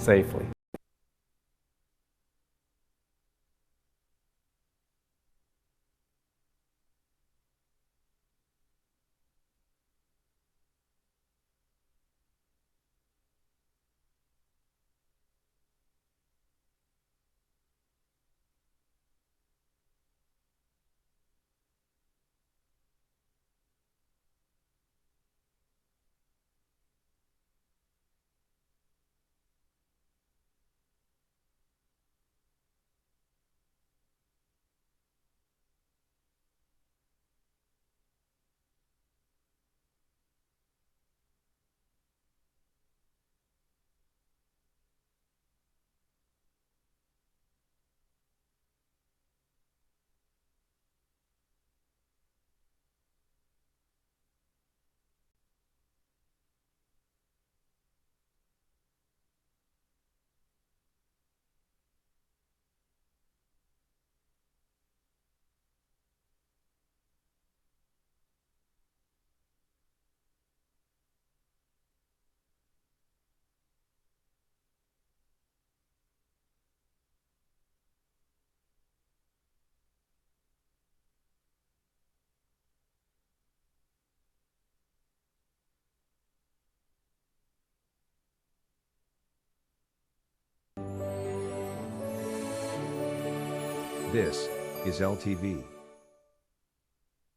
safely. This is LTV.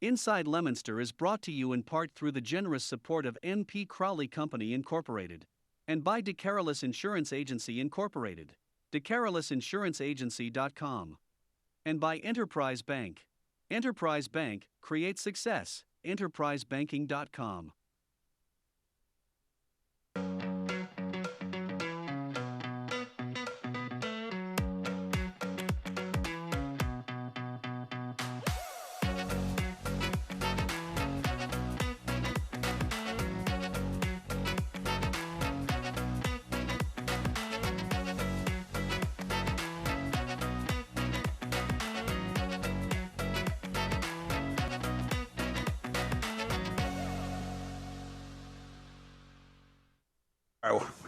Inside Leominster is brought to you in part through the generous support of N.P. Crowley Company Incorporated and by DeCarolis Insurance Agency Incorporated, DeCarolisinsuranceagency.com, and by Enterprise Bank. Enterprise Bank creates success. EnterpriseBanking.com.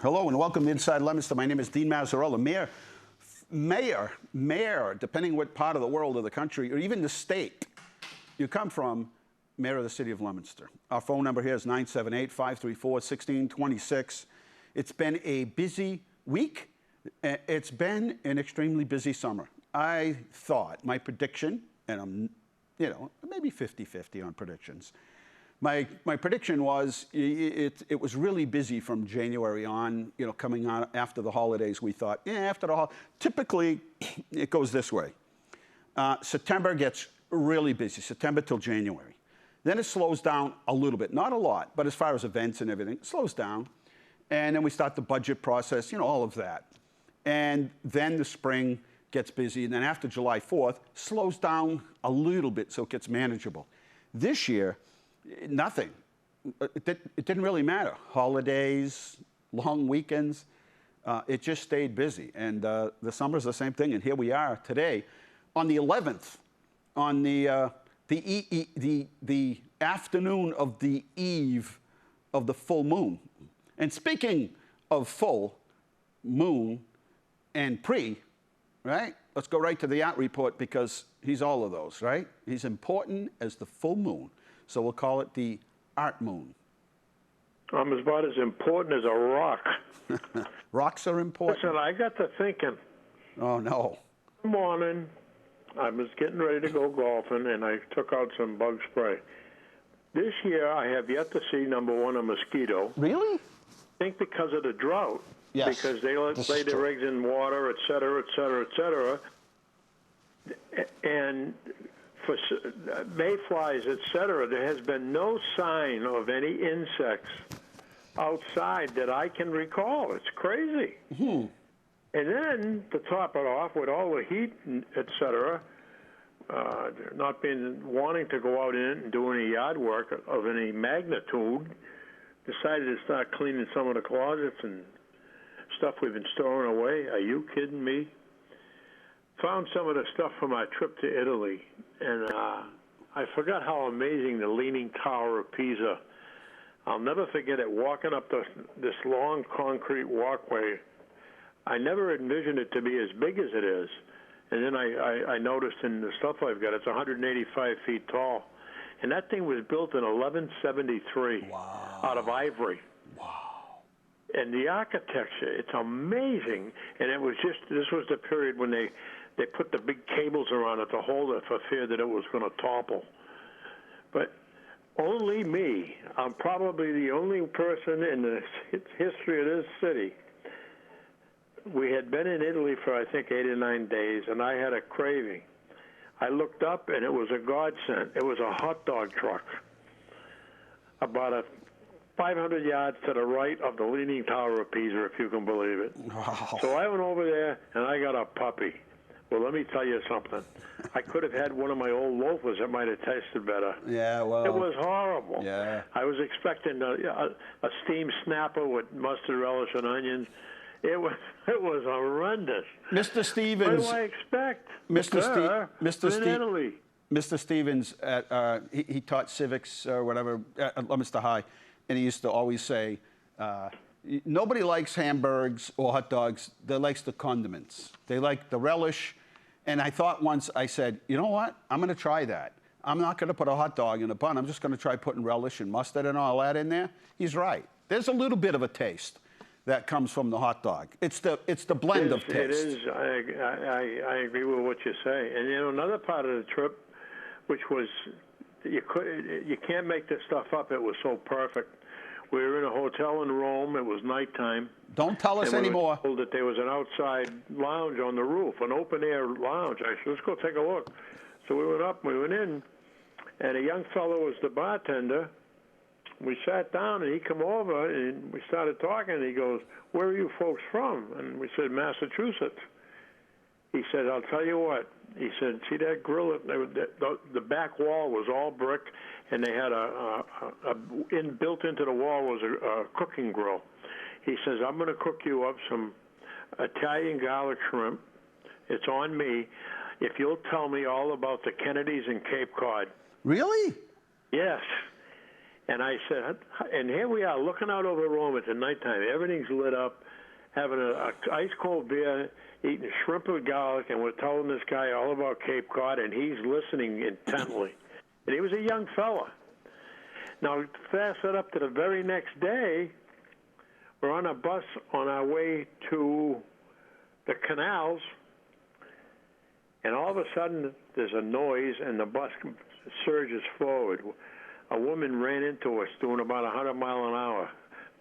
Hello and welcome to Inside Leominster. My name is Dean Mazzrella. Mayor, depending what part of the world or the country or even the state you come from, Mayor of the City of Leominster. Our phone number here is 978-534-1626. It's been a busy week. It's been an extremely busy summer. I thought, my prediction, and I'm, maybe 50-50 on predictions. My prediction was it was really busy from January on, coming on after the holidays. We thought, after the holidays, typically it goes this way. September gets really busy, September till January. Then it slows down a little bit, not a lot, but as far as events and everything, it slows down. And then we start the budget process, all of that. And then the spring gets busy. And then after July 4th, slows down a little bit so it gets manageable. This year, nothing. It didn't really matter. Holidays, long weekends, it just stayed busy. And the summer's the same thing. And here we are today on the 11th, on the afternoon of the eve of the full moon. And speaking of full moon and pre, right? Let's go right to the art report because he's all of those, right? He's important as the full moon. So we'll call it the art moon. I'm about as important as a rock. Rocks are important. Listen, I got to thinking. Oh, no. One morning, I was getting ready to go golfing, and I took out some bug spray. This year, I have yet to see, number one, a mosquito. Really? I think because of the drought. Yes. Because they lay their eggs in water, et cetera, et cetera, et cetera. And for mayflies, et cetera, there has been no sign of any insects outside that I can recall. It's crazy. Hmm. And then to top it off with all the heat, et cetera, not wanting to go out in and do any yard work of any magnitude, decided to start cleaning some of the closets and stuff we've been storing away. Are you kidding me? Found some of the stuff from my trip to Italy, and I forgot how amazing the Leaning Tower of Pisa. I'll never forget it, walking up this long concrete walkway I never envisioned it to be as big as it is. And then I noticed in the stuff I've got, it's 185 feet tall. And that thing was built in 1173 out of ivory. Wow. And the architecture, it's amazing. And it was just, this was the period when they put the big cables around it to hold it for fear that it was going to topple. But only me, I'm probably the only person in the history of this city. We had been in Italy for, I think, 8 or 9 days, and I had a craving. I looked up, and it was a godsend. It was a hot dog truck about 500 yards to the right of the Leaning Tower of Pisa, if you can believe it. Wow. So I went over there, and I got a puppy. Well, let me tell you something. I could have had one of my old loafers that might have tasted better. Yeah, well. It was horrible. Yeah. I was expecting a steamed snapper with mustard relish and onions. It was horrendous. Mr. Stevens. What do I expect? Mr. Stevens, he taught civics or whatever at Leominster High, and he used to always say, nobody likes hamburgers or hot dogs. They likes the condiments. They like the relish. And I thought once, I said, you know what? I'm going to try that. I'm not going to put a hot dog in a bun. I'm just going to try putting relish and mustard and all that in there. He's right. There's a little bit of a taste that comes from the hot dog. It's the blend of taste. It is. I agree with what you say. And another part of the trip, which was you can't make this stuff up. It was so perfect. We were in a hotel in Rome. It was nighttime. Don't tell us anymore. We were told that there was an outside lounge on the roof, an open-air lounge. I said, let's go take a look. So we went up, we went in, and a young fellow was the bartender. We sat down, and he came over, and we started talking, and he goes, where are you folks from? And we said, Massachusetts. He said, I'll tell you what. He said, see that grill? The back wall was all brick, and they had built into the wall was a cooking grill. He says, I'm going to cook you up some Italian garlic shrimp. It's on me if you'll tell me all about the Kennedys and Cape Cod. Really? Yes. And I said, and here we are looking out over Rome at the nighttime. Everything's lit up, having an ice-cold beer, eating shrimp with garlic, and we're telling this guy all about Cape Cod, and he's listening intently. And he was a young fella. Now, fast it up to the very next day, we're on a bus on our way to the canals, and all of a sudden there's a noise, and the bus surges forward. A woman ran into us doing about 100 miles an hour.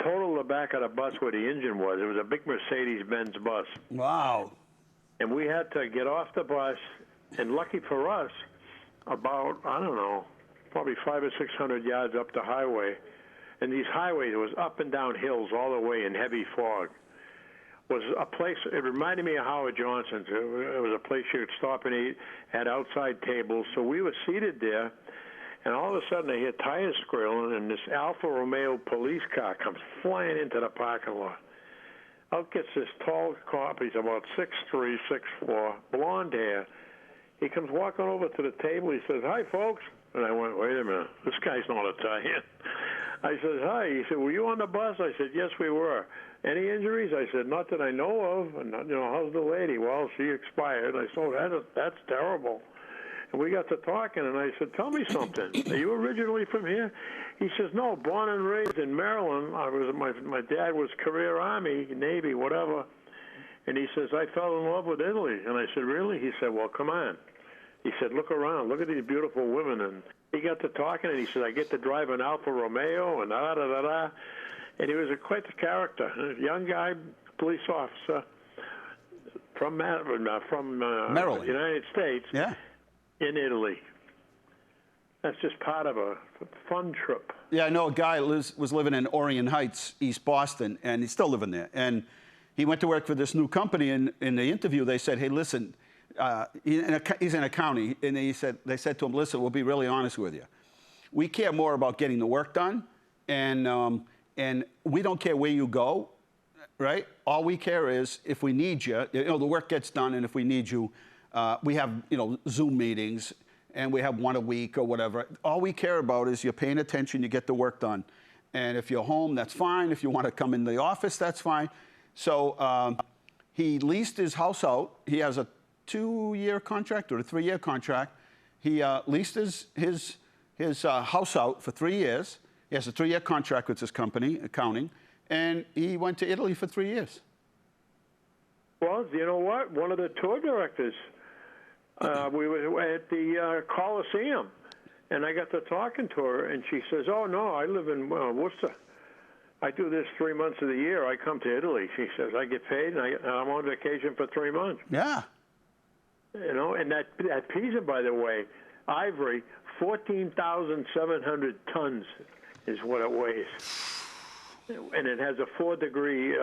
Totaled the back of the bus where the engine was. It was a big Mercedes-Benz bus. Wow. And we had to get off the bus, and lucky for us, about, I don't know, probably 500 or 600 yards up the highway. And these highways, it was up and down hills all the way in heavy fog. Was a place, it reminded me of Howard Johnson's. It was a place you could stop and eat, had outside tables. So we were seated there, and all of a sudden I hear tires squealing, and this Alfa Romeo police car comes flying into the parking lot. Out gets this tall cop. He's about 6'3", 6'4", blonde hair. He comes walking over to the table. He says, hi, folks. And I went, wait a minute. This guy's not Italian. I said, hi. He said, were you on the bus? I said, yes, we were. Any injuries? I said, not that I know of. And, how's the lady? Well, she expired. I said, oh, that's terrible. And we got to talking, and I said, tell me something. Are you originally from here? He says, no, born and raised in Maryland. My dad was career Army, Navy, whatever. And he says, I fell in love with Italy. And I said, really? He said, well, come on. He said, look around. Look at these beautiful women. And he got to talking, and he said, I get to drive an Alfa Romeo, and da-da-da-da. And he was quite the character. A young guy, police officer from Maryland, the United States. Yeah. In Italy. That's just part of a fun trip. Yeah, I know a guy was living in Orion Heights, East Boston, and he's still living there. And he went to work for this new company, and in the interview they said, hey, listen, he's in accounting, and they said to him, listen, we'll be really honest with you. We care more about getting the work done, and we don't care where you go, right? All we care is if we need you, the work gets done, and if we need you, we have, Zoom meetings, and we have one a week or whatever. All we care about is you're paying attention, you get the work done. And if you're home, that's fine. If you want to come in the office, that's fine. So He leased his house out. He has a 2-year contract or a 3-year contract. He leased his house out for 3 years. He has a 3-year contract with this company, accounting, and he went to Italy for 3 years. Well, you know what? One of the tour directors, we were at the Coliseum, and I got to talking to her, and she says, "Oh no, I live in Worcester. I do this 3 months of the year. I come to Italy." She says, "I get paid, and I'm on vacation for 3 months." Yeah. You know, and that Pisa, by the way, ivory, 14,700 tons is what it weighs, and it has a 4-degree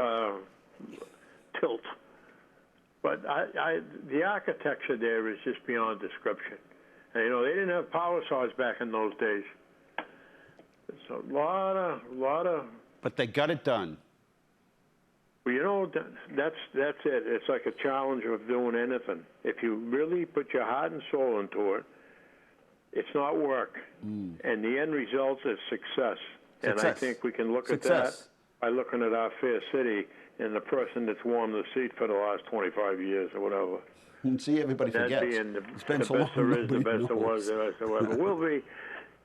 tilt. But the architecture there is just beyond description. And, you know, they didn't have power saws back in those days. It's a lot of. But they got it done. Well, you know, that's it. It's like a challenge of doing anything. If you really put your heart and soul into it, it's not work. And the end result is success. And I think we can look at that by looking at our fair city and the person that's warmed the seat for the last 25 years or whatever. And see, everybody forgets. It's been the best there is, the best there was, the best there ever will be,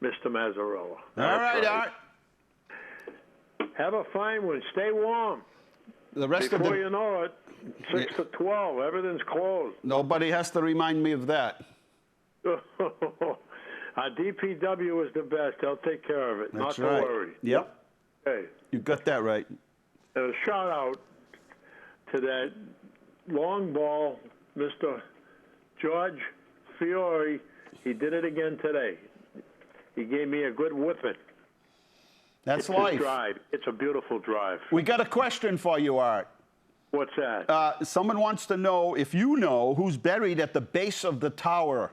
Mr. Mazzrella. All right, Art. Have a fine one. Stay warm. The rest Before you know it, 6 to 12, everything's closed. Nobody has to remind me of that. Our DPW is the best. They'll take care of it. That's Not right. to worry. Yep. Hey. You got that right. And a shout out to that long ball, Mr. George Fiore. He did it again today. He gave me a good whipping. That's It's life. his drive. It's a beautiful drive. We got a question for you, Art. What's that? Someone wants to know if you know who's buried at the base of the tower,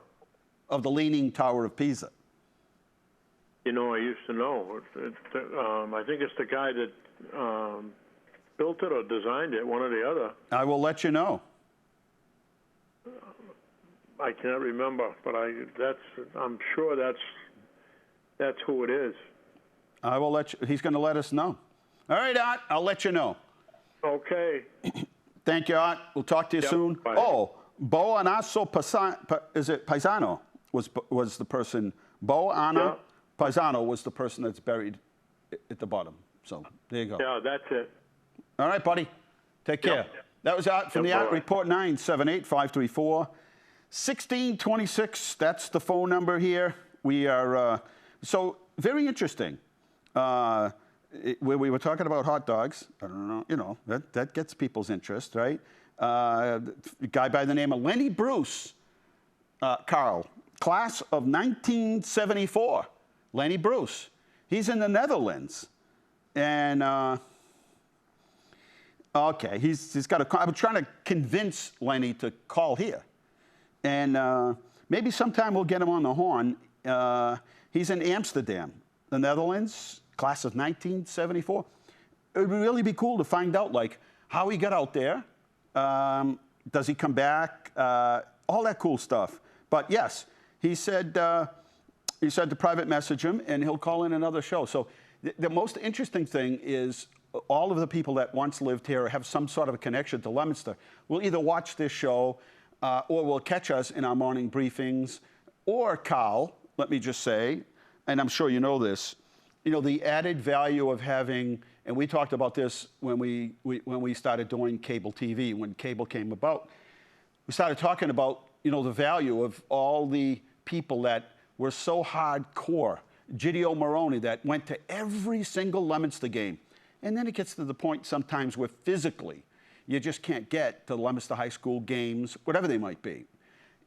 of the Leaning Tower of Pisa. You know, I used to know. I think it's the guy that built it or designed it, one or the other. I will let you know. I can't remember, but I'm sure that's who it is. I will let you. He's going to let us know. All right, Art. I'll let you know. Okay. Thank you, Art. We'll talk to you soon. Bye. Oh, Boanasso Paisano was the person. Boana Paisano was the person that's buried at the bottom. So there you go. Yeah, that's it. All right, buddy. Take care. That was Art from the Art Report. 978-534-1626. That's the phone number here. We are so very interesting. We were talking about hot dogs. I don't know, you know, that gets people's interest, right? A guy by the name of Lenny Bruce, Carl, class of 1974. Lenny Bruce. He's in the Netherlands. And, okay, he's got a, I'm trying to convince Lenny to call here. And maybe sometime we'll get him on the horn. He's in Amsterdam, the Netherlands, class of 1974. It would really be cool to find out, like, how he got out there. Does he come back? All that cool stuff. But yes, he said to private message him, and he'll call in another show. So the most interesting thing is all of the people that once lived here have some sort of a connection to Leominster will either watch this show or will catch us in our morning briefings. Or, Carl, let me just say, and I'm sure you know this, you know, the added value of having, and we talked about this when we started doing cable TV, when cable came about. We started talking about, you know, the value of all the people that were so hardcore. Gidio Moroni that went to every single Leominster game. And then it gets to the point sometimes where physically you just can't get to Leominster High School games, whatever they might be.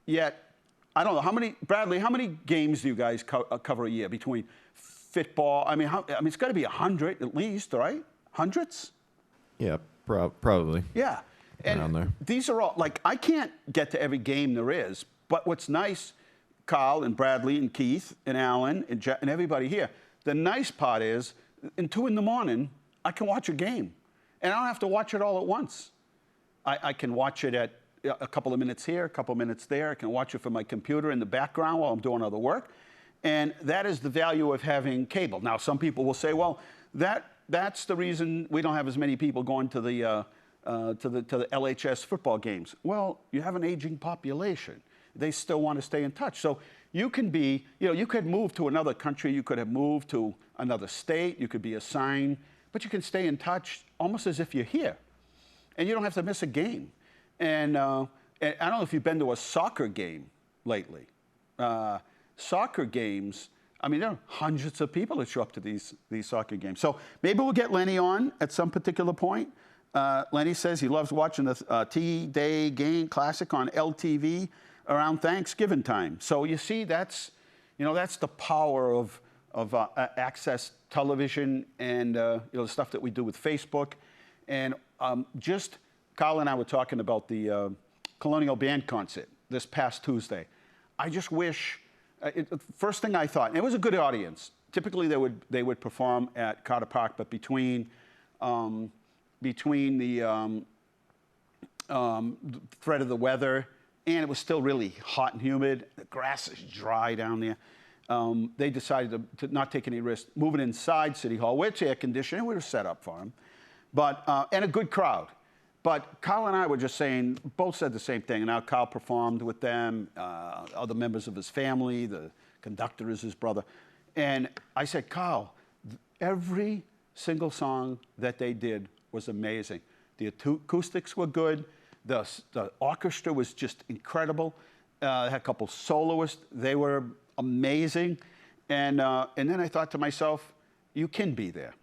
Yet, I don't know, Bradley, how many games do you guys cover a year between football? I mean, it's got to be 100 at least, right? Hundreds? Yeah, probably. Yeah. And around there. These are all, like, I can't get to every game there is, but what's nice, Carl and Bradley and Keith and Alan and everybody here, the nice part is, in 2 in the morning, I can watch a game. And I don't have to watch it all at once. I can watch it at a couple of minutes here, a couple of minutes there. I can watch it from my computer in the background while I'm doing other work. And that is the value of having cable. Now, some people will say, well, that's the reason we don't have as many people going to the to the LHS football games. Well, you have an aging population. They still want to stay in touch. So you can be, you could move to another country, you could have moved to another state, you could be assigned, but you can stay in touch almost as if you're here. And you don't have to miss a game. And I don't know if you've been to a soccer game lately. Soccer games, I mean, there are hundreds of people that show up to these soccer games. So maybe we'll get Lenny on at some particular point. Lenny says he loves watching the T-Day game classic on LTV around Thanksgiving time. So you see, that's the power of access television and the stuff that we do with Facebook. And just Kyle and I were talking about the Colonial Band concert this past Tuesday. I just wish, first thing I thought, and it was a good audience. Typically they would perform at Carter Park, but between the threat of the weather, and it was still really hot and humid. The grass is dry down there. They decided to not take any risk moving inside City Hall, where it's air conditioning. We were set up for them, but and a good crowd. But Kyle and I were just saying, both said the same thing. And now Kyle performed with them, other members of his family. The conductor is his brother. And I said, Kyle, every single song that they did was amazing. The acoustics were good. The orchestra was just incredible. Had a couple soloists. They were amazing. And then I thought to myself, you can be there.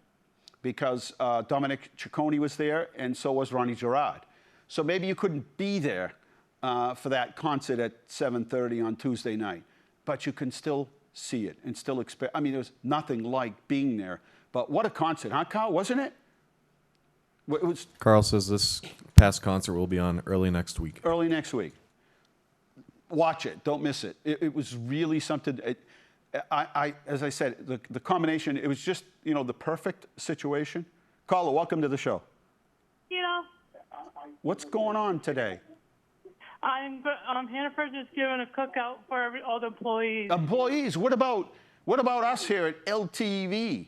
Because Dominic Ciccone was there, and so was Ronnie Gerard. So maybe you couldn't be there for that concert at 7:30 on Tuesday night, but you can still see it and still experience. I mean, there's nothing like being there. But what a concert, huh, Carl? Wasn't it? It was. Carl says this past concert will be on early next week. Early next week. Watch it. Don't miss it. It was really something. As I said, the combination, it was just, the perfect situation. Carla, welcome to the show. What's going on today? Hannaford just giving a cookout for all the employees. Employees? What about us here at LTV?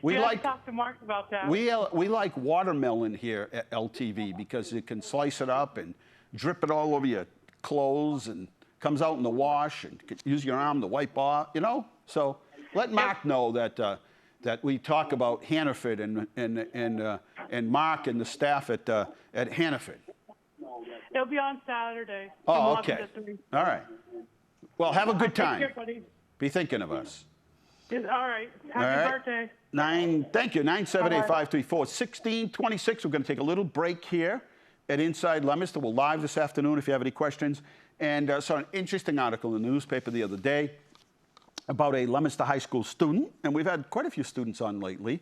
We like talk to Mark about that. We like watermelon here at LTV because you can slice it up and drip it all over your clothes and comes out in the wash and use your arm to wipe off, So let Mark know that we talk about Hannaford and Mark and the staff at Hannaford. It'll be on Saturday. Oh, okay. All right. Well, have a good time. Take care, buddy. Be thinking of us. All right. Happy birthday. Thank you. 978-534-1626. We're going to take a little break here at Inside Leominster. We're live this afternoon if you have any questions. And saw an interesting article in the newspaper the other day about a Leominster High School student, and we've had quite a few students on lately,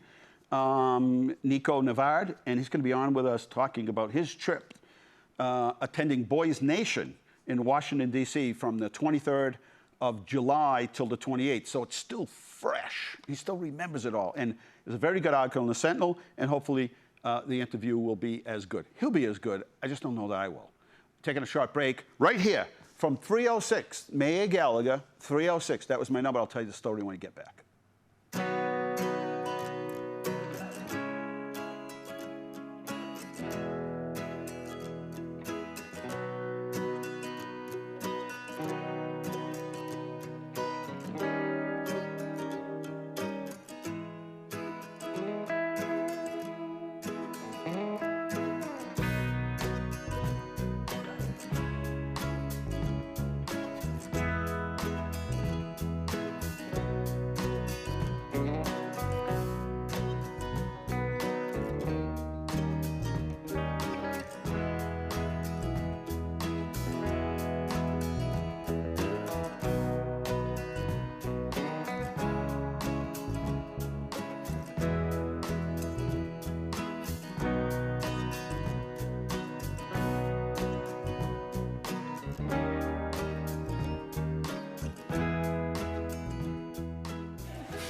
Nico Nevard, and he's going to be on with us talking about his trip attending Boys Nation in Washington, D.C. from the 23rd of July till the 28th. So it's still fresh. He still remembers it all. And there's a very good article in the Sentinel, and hopefully the interview will be as good. He'll be as good. I just don't know that I will. Taking a short break right here from 306, Mayor Gallagher, 306. That was my number. I'll tell you the story when we get back.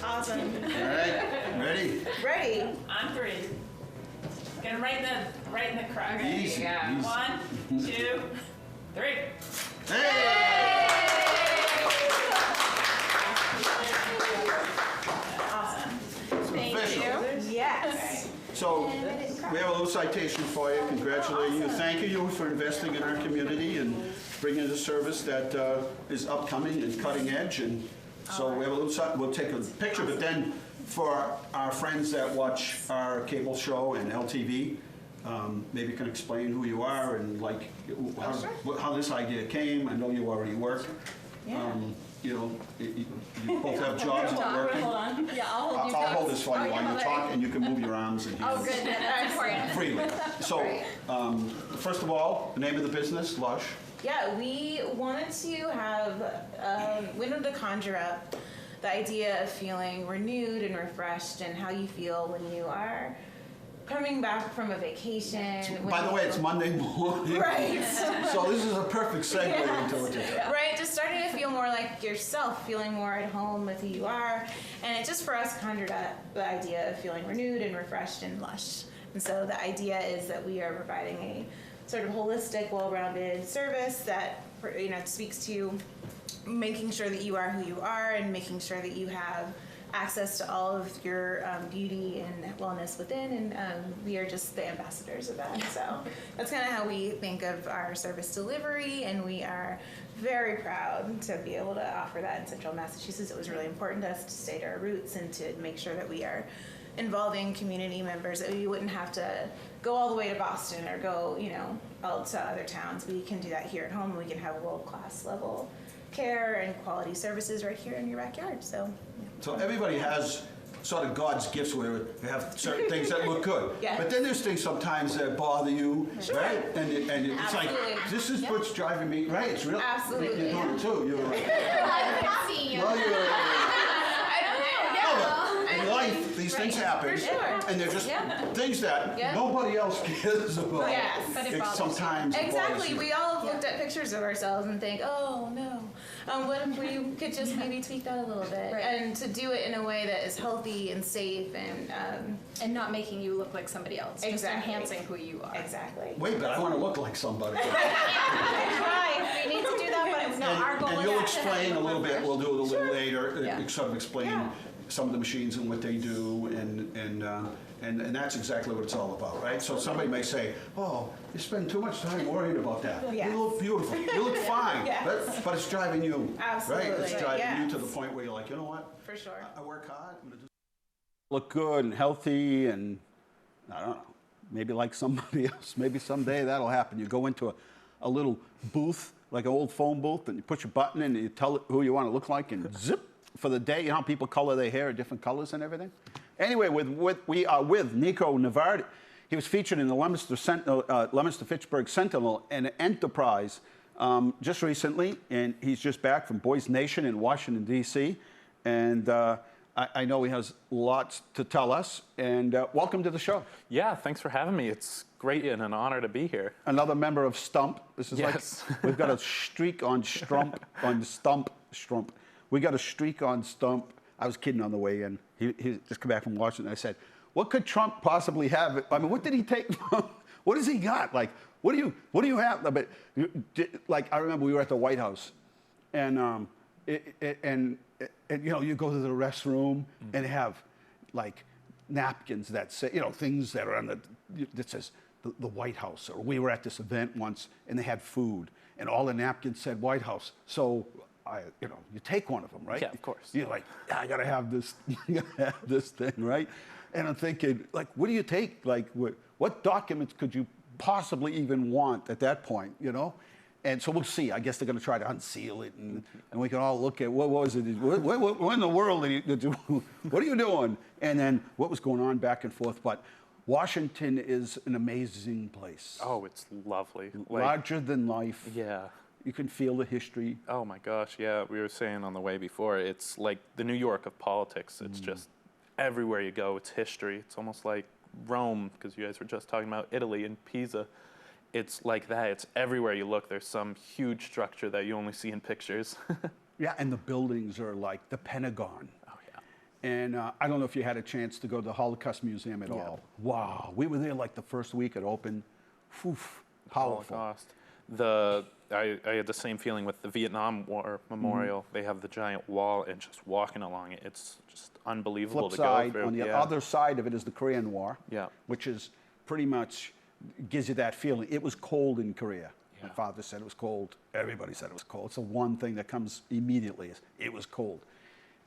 Awesome. All right, ready? Ready? On three. Get him right in the crowd. Okay, Easy, yeah. easy. 1, 2, 3. Hey! Awesome. Thank official. you. Yes. So we have a little citation. citation for you, congratulating you. Thank you for investing in our community and bringing a service that is upcoming and cutting edge. And so we have a little, we'll take a picture, but then for our friends that watch our cable show and LTV, maybe you can explain who you are and like how this idea came. I know you already work. Yeah. You know, you both have jobs not working. Hold on. Yeah, I'll hold you. I'll hold this for you while you talk, and you can move your arms and hands. Oh, good. That's important. Freely. So, first of all, the name of the business, Lush. Yeah, we wanted to conjure up the idea of feeling renewed and refreshed and how you feel when you are coming back from a vacation. By the way, it's Monday morning. Right. So this is a perfect segue into what you're doing. Right, just starting to feel more like yourself, feeling more at home with who you are. And it just for us conjured up the idea of feeling renewed and refreshed and lush. And so the idea is that we are providing a sort of holistic, well-rounded service that speaks to making sure that you are who you are and making sure that you have access to all of your beauty and wellness within, and we are just the ambassadors of that. So that's kind of how we think of our service delivery, and we are very proud to be able to offer that in Central Massachusetts. It was really important to us to stay to our roots and to make sure that we are involving community members, that we wouldn't have to go all the way to Boston or go, out to other towns. We can do that here at home, and we can have world-class level care and quality services right here in your backyard. So everybody has sort of God's gifts where they have certain things that look good. Yeah. But then there's things sometimes that bother you, Sure. right? And it's Absolutely. like, this is what's driving me, right? It's real. Absolutely. You're doing it too. You're right. I've seen you. Well, you're I don't know. Yeah. in life, these things happen. For sure. And they're just things that Yeah. nobody else cares about. Yes. But it It's bothers sometimes it bothers Exactly. you. We all have looked at pictures of ourselves and think, oh no, what if we could just maybe tweak that a little bit, Right. and to do it in a way that is healthy and safe And not making you look like somebody else. Exactly. Just enhancing who you are. exactly. Wait, but I want to look like somebody. Try. We need to do that, but it's not our goal. And is you'll not to have explain a you little look bit, fresh. we'll do it a little Sure. later, Yeah. sort of explain Yeah. some of the machines and what they do, and that's exactly what it's all about, right? So somebody may say, oh, you spend too much time worrying about that. Yes. You look beautiful, you look fine, Yes. but it's driving you, right? Absolutely. It's driving you to the Yes. point where you're like, you know what? For sure. I work hard, I'm gonna do look good and healthy, and I don't know, maybe like somebody else, maybe someday that'll happen. You go into a little booth, like an old phone booth, and you push a button and you tell it who you want to look like, and zip, for the day. You know how people color their hair different colors and everything? Anyway, we are with Nico Nevard. He was featured in the Leominster Fitchburg Sentinel and Enterprise just recently, and he's just back from Boys Nation in Washington, D.C., and I know he has lots to tell us, and welcome to the show. Yeah, thanks for having me. It's great and an honor to be here. Another member of Stump. This is Yes. like, we've got a streak on Stump. We got a streak on Stump. I was kidding on the way in. He just come back from Washington. I said, what could Trump possibly have? I mean, what did he take from, what has he got? Like, what do you have? But, like, I remember we were at the White House, and you go to the restroom and have like napkins that say, things that are on that says the White House. Or we were at this event once and they had food and all the napkins said White House. So you take one of them, right? Yeah, of course. You're like, I gotta have this, thing, right? And I'm thinking, like, what do you take? Like, what documents could you possibly even want at that point, And so we'll see. I guess they're going to try to unseal it, and we can all look at what was it? What in the world did you do? What are you doing? And then what was going on back and forth. But Washington is an amazing place. Oh, it's lovely. Larger than life. Yeah. You can feel the history. Oh my gosh, yeah. We were saying on the way before, it's like the New York of politics. It's just everywhere you go, it's history. It's almost like Rome, because you guys were just talking about Italy and Pisa. It's like that. It's everywhere you look. There's some huge structure that you only see in pictures. Yeah, and the buildings are like the Pentagon. Oh, yeah. And I don't know if you had a chance to go to the Holocaust Museum at all. Wow. We were there like the first week it opened. Oof, powerful. Holocaust. I had the same feeling with the Vietnam War Memorial. They have the giant wall, and just walking along it, it's just unbelievable Flip to go side, through. on the Yeah. other side of it is the Korean War, Yeah. which is pretty much gives you that feeling. It was cold in Korea. My father said it was cold. Everybody said it was cold. It's the one thing that comes immediately is it was cold.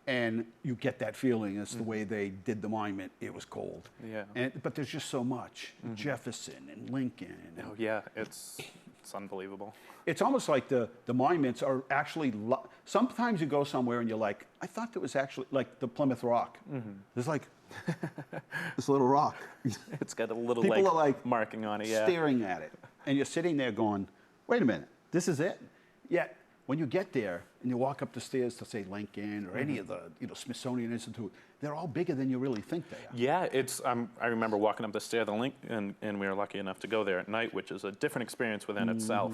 And you get that feeling. It's the way they did the monument. It was cold. Yeah. But there's just so much. Jefferson and Lincoln. And Oh yeah, it's unbelievable. it's almost like the monuments are actually, sometimes you go somewhere and you're like, I thought that was actually like the Plymouth Rock. There's like this little rock. It's got a little People are like marking on it. Yeah. staring at it. And you're sitting there going, wait a minute, this is it? Yet, when you get there and you walk up the stairs to say Lincoln or any of the Smithsonian Institute, they're all bigger than you really think they are. Yeah, it's. I remember walking up the stair of the Lincoln, and we were lucky enough to go there at night, which is a different experience within itself.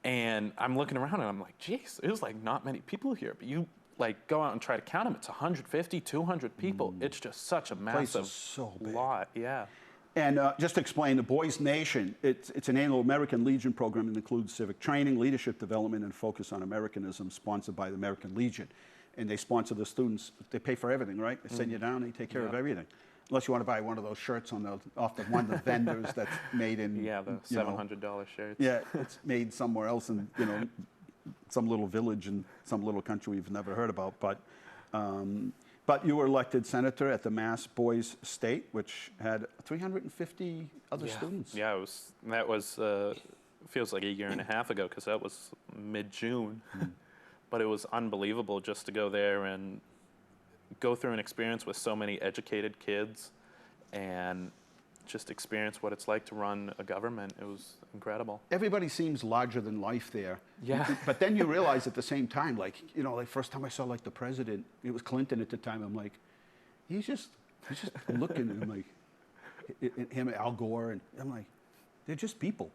And I'm looking around and I'm like, geez, there's like not many people here. But you like go out and try to count them. It's 150, 200 people. It's just such a massive so big. lot. Yeah. And just to explain, the Boys Nation, it's an annual American Legion program that includes civic training, leadership development, and focus on Americanism, sponsored by the American Legion. And they sponsor the students. They pay for everything, right? They send you down, they take care of everything. Unless you want to buy one of those shirts off the one of the vendors that's made in Yeah, the $700 shirts. Yeah, it's made somewhere else in some little village in some little country we've never heard about. But you were elected senator at the Mass Boys State, which had 350 other students. Yeah, that was feels like a year and a half ago because that was mid-June. But it was unbelievable just to go there and go through an experience with so many educated kids and just experience what it's like to run a government. It was incredible. Everybody seems larger than life there. Yeah. But then you realize at the same time, like first time I saw like the president, it was Clinton at the time. I'm like, he's just looking at him like him, Al Gore, and I'm like, they're just people.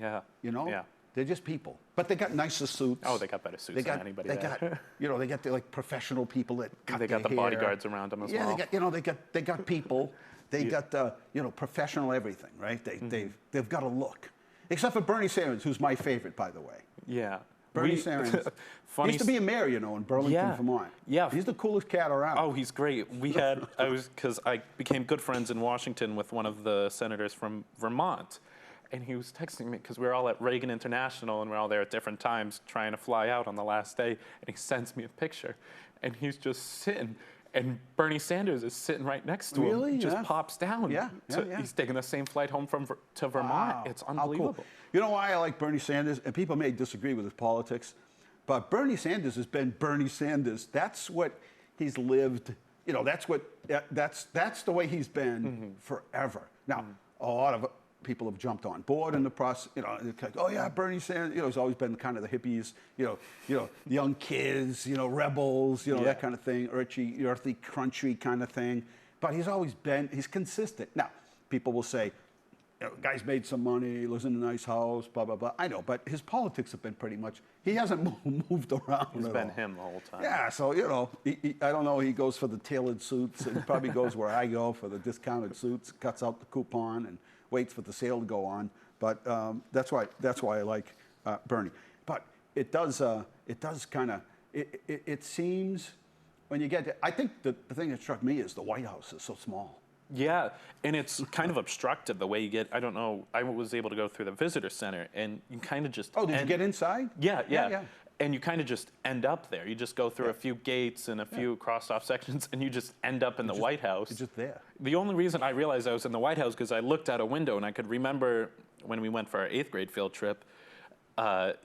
Yeah. Yeah. They're just people. But they got nicer suits. Oh, they got better suits than anybody. They got they got the like professional people that cut They got the their hair. bodyguards around them as well. Yeah, they got people. They got professional everything, right? They've got a look. Except for Bernie Sanders, who's my favorite, by the way. Yeah. Bernie Sanders. He used to be a mayor, in Burlington, Vermont. Yeah. He's the coolest cat around. Oh, he's great. Because I became good friends in Washington with one of the senators from Vermont. And he was texting me because we were all at Reagan International and we're all there at different times trying to fly out on the last day. And he sends me a picture. And he's just sitting. And Bernie Sanders is sitting right next to him. Really? Just pops down. Yeah. He's taking the same flight home to Vermont. Wow. It's How unbelievable. cool. You know why I like Bernie Sanders? And people may disagree with his politics, but Bernie Sanders has been Bernie Sanders. That's what he's lived. That's the way he's been forever. Now, a lot of people have jumped on board in the process. Like, oh yeah, Bernie Sanders. He's always been kind of the hippies. Young kids. Rebels. That kind of thing. Earthy, crunchy kind of thing. But he's consistent. Now, people will say, guy's made some money, lives in a nice house, blah blah blah. I know, but his politics have been pretty much. He hasn't moved around. He's been him the whole time. Yeah, so I don't know. He goes for the tailored suits, and he probably goes where I go for the discounted suits. Cuts out the coupon and waits for the sale to go on. But that's why I like Bernie. But it does kind of. It seems when you get there, I think the thing that struck me is the White House is so small. Yeah, and it's kind of obstructed the way you get. I don't know. I was able to go through the visitor center, and you kind of just. Oh, did you get inside? Yeah. And you kind of just end up there. You just go through a few gates and a few crossed-off sections, and you just end up in the White House. You're just there. The only reason I realized I was in the White House because I looked out a window, and I could remember when we went for our 8th grade field trip.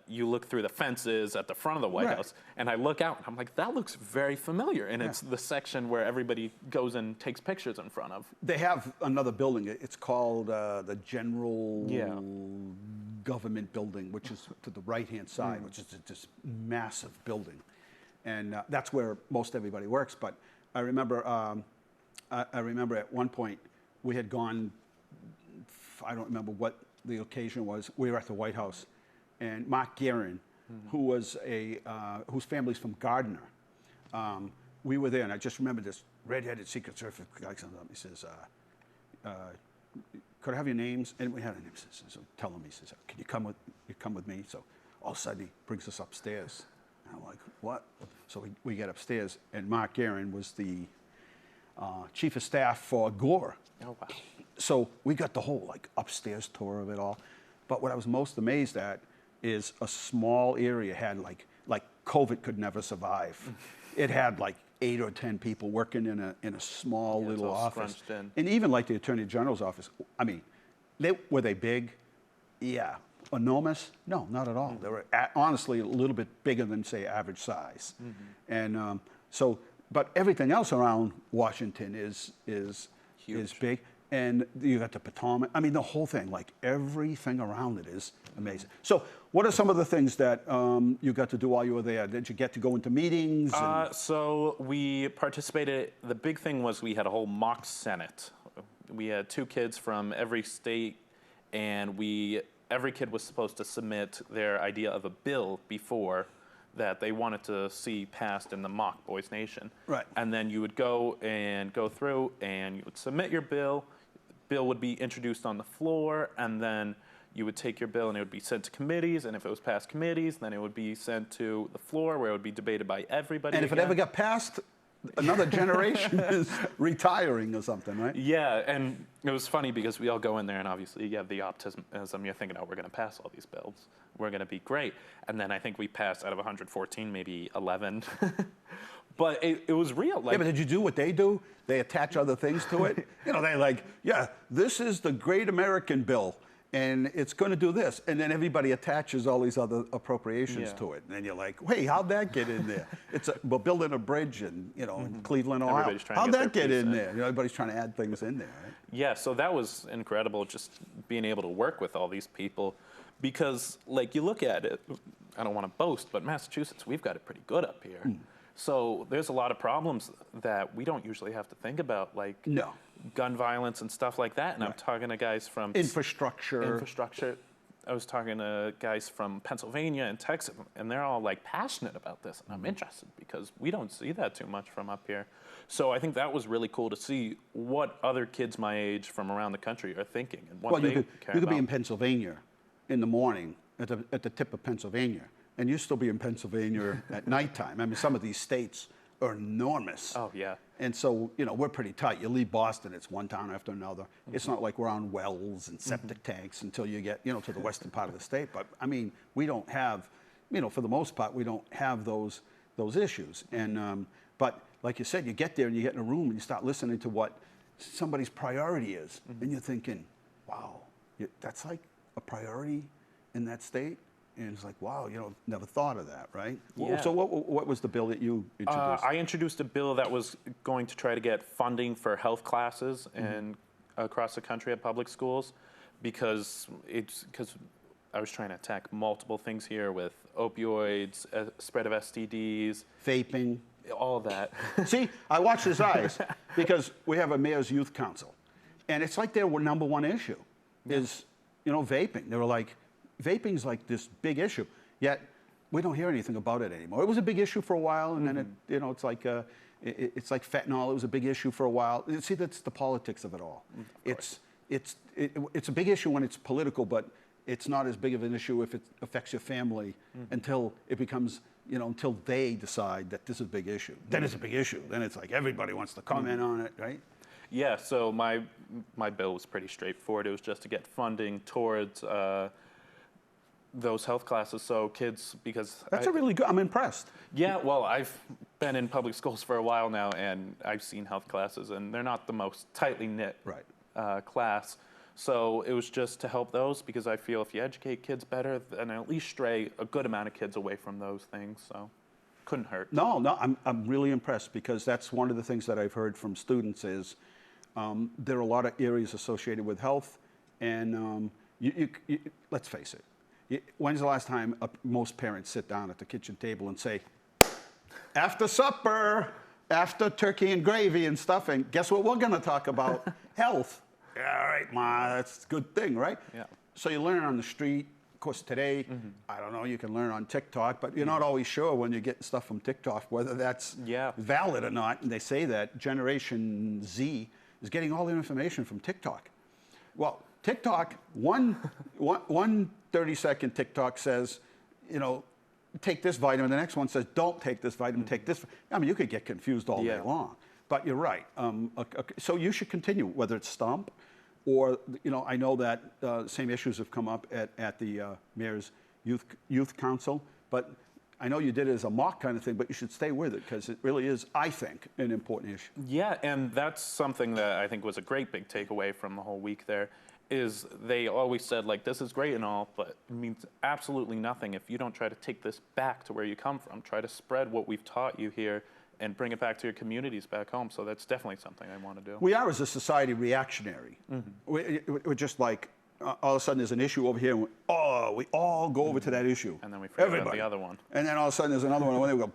You look through the fences at the front of the White House, and I look out, and I'm like, that looks very familiar. And it's the section where everybody goes and takes pictures in front of. They have another building. It's called the General Government Building, which is to the right-hand side, which is this massive building. And that's where most everybody works. But I remember at one point we had gone, I don't remember what the occasion was. We were at the White House. And Mark Guerin, whose family's from Gardner, we were there, and I just remember this red-headed Secret Service guy comes up. He says, "Could I have your names?" And we had our names. So tell him. He says, "Can you come with me?" So all of a sudden he brings us upstairs. And I'm like, "What?" So we get upstairs, and Mark Guerin was the chief of staff for Gore. Oh wow! so we got the whole like upstairs tour of it all. But what I was most amazed at is a small area had like COVID could never survive. It had like 8 or 10 people working in a small little all office. scrunched in. And even like the Attorney General's office, I mean, were they big? Yeah. Enormous? No, not at all. They were honestly a little bit bigger than, say, average size. And but everything else around Washington is big. And you got the Potomac. I mean, the whole thing, like everything around it is amazing. So what are some of the things that you got to do while you were there? Did you get to go into meetings? So we participated. The big thing was we had a whole mock Senate. We had 2 kids from every state, and every kid was supposed to submit their idea of a bill before that they wanted to see passed in the mock Boys Nation. Right. And then you would go through and you would submit your bill. Bill would be introduced on the floor, and then you would take your bill and it would be sent to committees, and if it was passed committees, then it would be sent to the floor where it would be debated by everybody. And if it ever got passed, another generation is retiring or something, right? Yeah, and it was funny because we all go in there and obviously you have the optimism. You're thinking, oh, we're going to pass all these bills. We're going to be great. And then I think we passed out of 114, maybe 11. But it was real. Yeah, but did you do what they do? They attach other things to it. They're like, yeah, this is the Great American Bill, and it's going to do this. And then everybody attaches all these other appropriations to it. And then you're like, hey, how'd that get in there? We're building a bridge in Cleveland, Ohio. Everybody's trying to How'd get that their get piece in in. there? Everybody's trying to add things in there, right? Yeah, so that was incredible, just being able to work with all these people. Because, like, you look at it, I don't want to boast, but Massachusetts, we've got it pretty good up here. So there's a lot of problems that we don't usually have to think about, like gun violence and stuff like that. And I'm talking to guys from infrastructure. I was talking to guys from Pennsylvania and Texas, and they're all like passionate about this. And I'm interested because we don't see that too much from up here. So I think that was really cool to see what other kids my age from around the country are thinking and what they care about. You could be in Pennsylvania in the morning at the tip of Pennsylvania, and you still be in Pennsylvania at nighttime. I mean, some of these states are enormous. Oh, yeah. And so, we're pretty tight. You leave Boston, it's one town after another. It's not like we're on wells and septic tanks until you get, to the western part of the state. But, I mean, we don't have, for the most part, we don't have those issues. And, but like you said, you get there and you get in a room and you start listening to what somebody's priority is. And you're thinking, wow, that's like a priority in that state? And it's like, wow, never thought of that, right? Yeah. So what was the bill that you introduced? I introduced a bill that was going to try to get funding for health classes and across the country at public schools because I was trying to attack multiple things here with opioids, spread of STDs. Vaping. All of that. See, I watch his eyes because we have a mayor's youth council. And it's like their number one issue is, vaping. They were like, vaping's like this big issue, yet we don't hear anything about it anymore. It was a big issue for a while, and then it's like fentanyl. It was a big issue for a while. See, that's the politics of it all. It's a big issue when it's political, but it's not as big of an issue if it affects your family until it becomes, until they decide that this is a big issue. Then it's a big issue. Then it's like everybody wants to comment on it, right? Yeah. So my bill was pretty straightforward. It was just to get funding towards those health classes, so kids, because that's a really good. I'm impressed. Yeah, well, I've been in public schools for a while now, and I've seen health classes, and they're not the most tightly knit class. So it was just to help those, because I feel if you educate kids better, then at least stray a good amount of kids away from those things. So couldn't hurt. No, I'm really impressed because that's one of the things that I've heard from students is there are a lot of areas associated with health, and let's face it. When's the last time most parents sit down at the kitchen table and say, after supper, after turkey and gravy and stuff, and guess what we're going to talk about? Health. Yeah, all right, Ma, that's a good thing, right? Yeah. So you learn on the street. Of course, today, I don't know, you can learn on TikTok, but you're not always sure when you're getting stuff from TikTok whether that's valid or not. And they say that Generation Z is getting all their information from TikTok. Well, TikTok, one 30-second TikTok says, take this vitamin. The next one says, don't take this vitamin, take this. I mean, you could get confused all day long. But you're right. So you should continue, whether it's Stomp, or, I know that same issues have come up at the Mayor's Youth Council, but I know you did it as a mock kind of thing, but you should stay with it because it really is, I think, an important issue. Yeah, and that's something that I think was a great big takeaway from the whole week there, is they always said, like, this is great and all, but it means absolutely nothing if you don't try to take this back to where you come from. Try to spread what we've taught you here and bring it back to your communities back home. So that's definitely something I want to do. We are, as a society, reactionary. We're just like, all of a sudden there's an issue over here, and we all go over to that issue. And then we forget about the other one. And then all of a sudden there's another one, and then we go,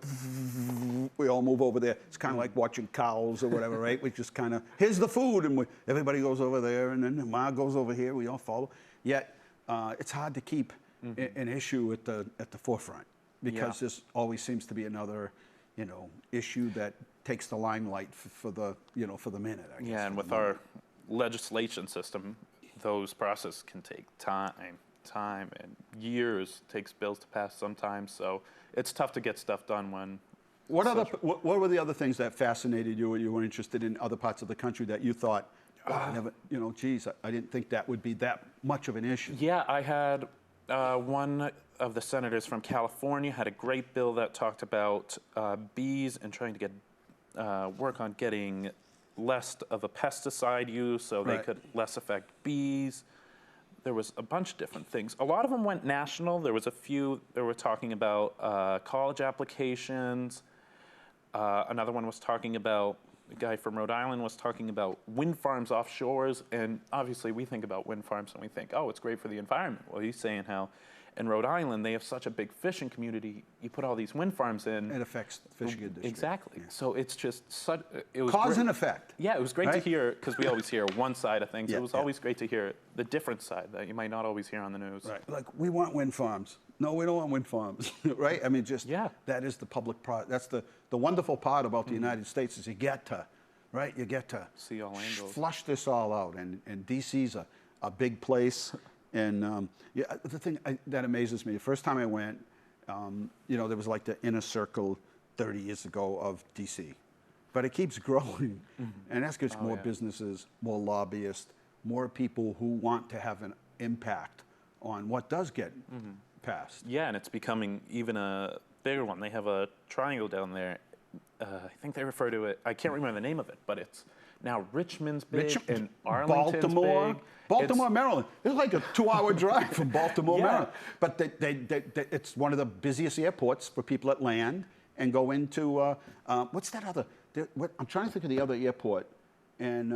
we all move over there. It's kind of like watching cows or whatever, right? We just kind of, here's the food, and everybody goes over there, and then Ma goes over here, we all follow. Yet, it's hard to keep an issue at the forefront, because this always seems to be another, issue that takes the limelight for the minute, I guess. Yeah, and with our legislation system, those processes can take time and years. It takes bills to pass sometimes, so it's tough to get stuff done when. What were the other things that fascinated you or you were interested in other parts of the country that you thought, geez, I didn't think that would be that much of an issue? Yeah, I had one of the senators from California had a great bill that talked about bees and trying to get work on getting less of a pesticide use so they could less affect bees. There was a bunch of different things. A lot of them went national. There was a few that were talking about college applications. Another one was talking about, a guy from Rhode Island was talking about wind farms offshores. And obviously we think about wind farms and we think, oh, it's great for the environment. Well, he's saying how in Rhode Island, they have such a big fishing community. You put all these wind farms in. It affects the fishing industry. Exactly. Yeah. So it's just such. It was cause great. and effect. Yeah, it was great to right? hear, because we always hear one side of things. Yeah, It was always great to hear the different side that you might not always hear on the news. Right. Like, we want wind farms. No, we don't want wind farms. Right? I mean, that is the public that's the wonderful part about the United States, is you get to See all angles. flush this all out. And DC's a big place. And the thing that amazes me, the first time I went, there was like the inner circle 30 years ago of DC. But it keeps growing. And that's because more businesses, more lobbyists, more people who want to have an impact on what does get passed. Yeah, and it's becoming even a bigger one. They have a triangle down there. I think they refer to it, I can't remember the name of it, but it's now Richmond's big and Arlington's Baltimore. big. Baltimore, Maryland. It's like a 2-hour drive from Baltimore, Maryland. But it's one of the busiest airports for people that land and go into, what's that other, I'm trying to think of the other airport. And,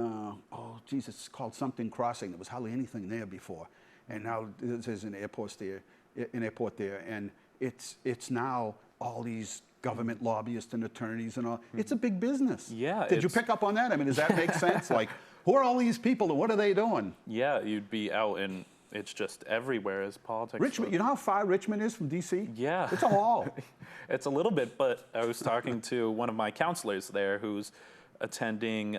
it's called something Crossing. There was hardly anything there before. And now there's an airport there. And it's now all these government lobbyists and attorneys and all. It's a big business. Yeah. Did you pick up on that? I mean, does that make sense? Like, who are all these people and what are they doing? Yeah, you'd be out and it's just everywhere as politics. Richmond, you know how far Richmond is from D.C.? Yeah. It's a haul. It's a little bit, but I was talking to one of my counselors there who's attending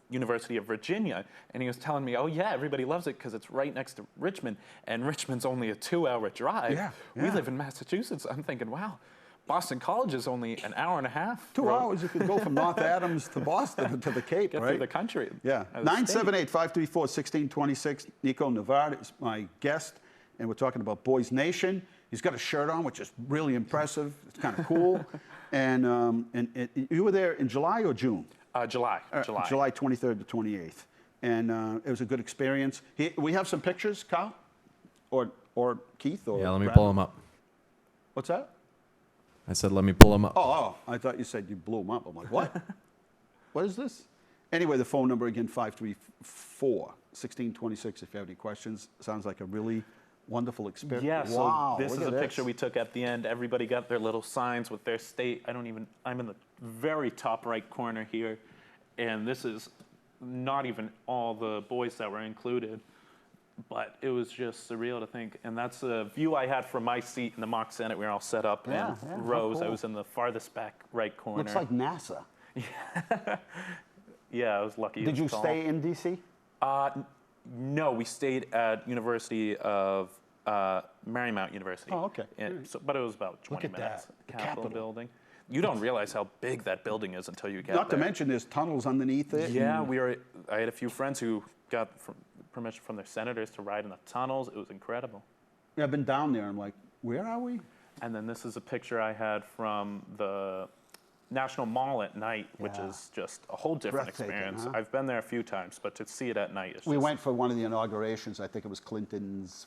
University of Virginia, and he was telling me, oh yeah, everybody loves it because it's right next to Richmond, and Richmond's only a 2-hour drive. Yeah. We live in Massachusetts. I'm thinking, wow, Boston College is only an hour and a half. 2 hours, you could go from North Adams to Boston to the Cape, Get right? through the country. Yeah. 978-534-1626. Nico Nevard is my guest, and we're talking about Boys Nation. He's got a shirt on, which is really impressive. It's kind of cool. And you were there in July or June? July. July 23rd to 28th. And it was a good experience. We have some pictures, Kyle? Or Keith? Or Yeah, let me Brad? pull them up. What's that? I said, let me pull them up. Oh, I thought you said you blew them up. I'm like, what? What is this? Anyway, the phone number again, 534-1626 if you have any questions. Sounds like a really wonderful experience. Yeah, wow, so this look is at a picture we took at the end. Everybody got their little signs with their state. I'm in the very top right corner here. And this is not even all the boys that were included. But it was just surreal to think. And that's a view I had from my seat in the mock Senate. We were all set up in rows. Cool. I was in the farthest back right corner. Looks like NASA. Yeah, I was lucky. Did you stay in D.C.? No, we stayed at University of Marymount University. Oh, okay. But it was about 20 Look at minutes. that. The Capitol Capitol. building. You don't realize how big that building is until you get Not to there. mention there's tunnels underneath it. Yeah, I had a few friends who got permission from their senators to ride in the tunnels. It was incredible. Yeah, I've been down there. I'm like, where are we? And then this is a picture I had from the National Mall at night, which Yeah. is just a whole different Breathtaking, experience. huh? I've been there a few times, but to see it at night is We just, went for one of the inaugurations. I think it was Clinton's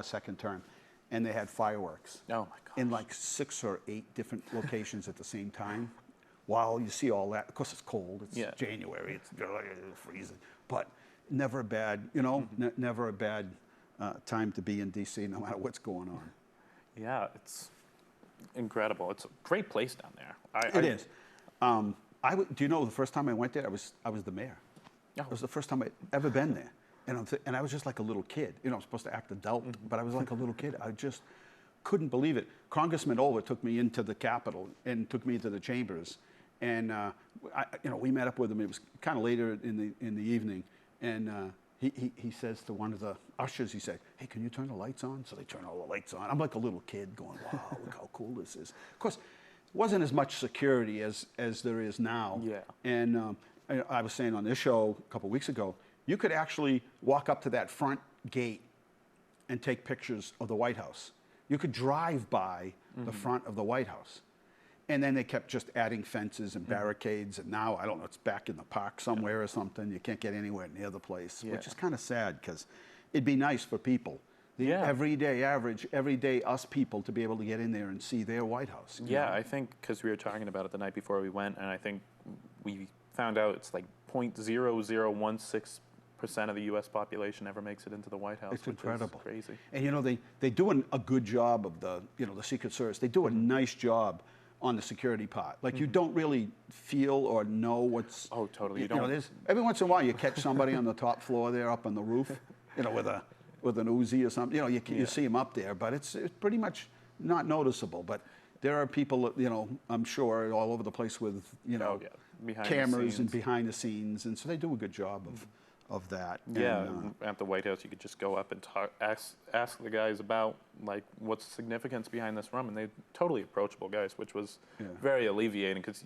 second term, and they had fireworks oh my God. in like 6 or 8 different locations at the same time. While you see all that, of course it's cold. It's Yeah. January. It's freezing, but never a bad, never a bad time to be in D.C. no matter what's going on. Yeah, it's incredible. It's a great place down there. It is. Do you know the first time I went there, I was the mayor. Oh. It was the first time I'd ever been there, and I was just like a little kid. I'm supposed to act adult, but I was like a little kid. I just couldn't believe it. Congressman Olver took me into the Capitol and took me into the chambers, and we met up with him. It was kind of later in the evening, and he says to one of the ushers, he said, "Hey, can you turn the lights on?" So they turn all the lights on. I'm like a little kid going, "Wow, look how cool this is." Of course, it wasn't as much security as there is now. Yeah. And I was saying on this show a couple weeks ago, you could actually walk up to that front gate and take pictures of the White House. You could drive by the front of the White House. And then they kept just adding fences and barricades, and now, I don't know, it's back in the park somewhere or something. You can't get anywhere near the place, which is kind of sad, because it'd be nice for people, the everyday average, everyday us people, to be able to get in there and see their White House. you Yeah, know? I think because we were talking about it the night before we went, and I think we found out it's like 0.0016% of the U.S. population ever makes it into the White House. It's which incredible. Is crazy. And they do a good job of the Secret Service. They do a nice job on the security part. Like, you don't really feel or know what's. Oh, totally. You know, don't. there's, every once in a while you catch somebody on the top floor there up on the roof, with an Uzi or something. You see them up there, but it's pretty much not noticeable. But there are people, I'm sure, all over the place with, Behind cameras the and scenes. behind the scenes, and so they do a good job of that. Yeah, And, at the White House, you could just go up and ask the guys about, like, what's the significance behind this room, and they're totally approachable guys, which was very alleviating, because,